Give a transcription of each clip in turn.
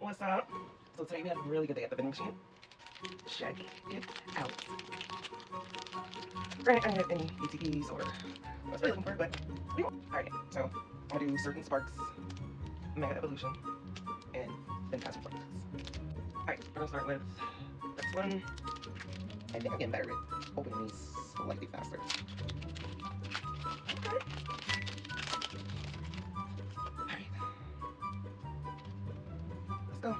what's up? So today we had a really good day at the vending machine. Check it out. Granted, I didn't have any ATPs or I was really looking for, but we won't. Alright, so I'm gonna do certain sparks, Mega Evolution, and then Cosmic Flux. Alright, we're gonna start with this one. I think I'm getting better at opening these slightly faster. Okay. Alright. Let's go.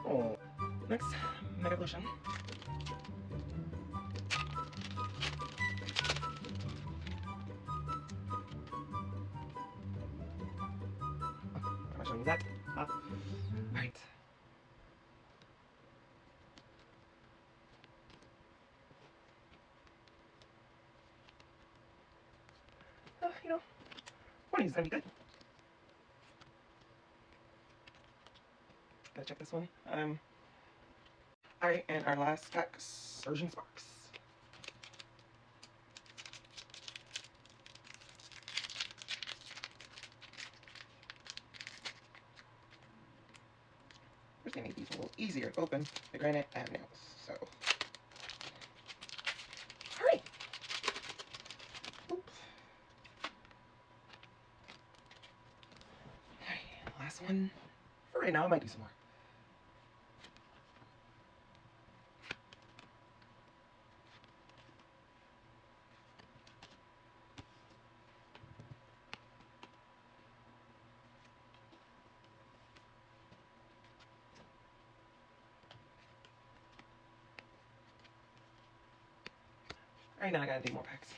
Oh, next Mega Evolution. I'm not showing you that. Alright. You know, one of these is gonna be good. Gotta check this one. Alright, and our last pack, Surging Sparks. We're just gonna make these a little easier to open. But granted, I have nails, so. Alright. Oops. Alright, last one. For right now, I might do some more. Alright, now I gotta do more packs.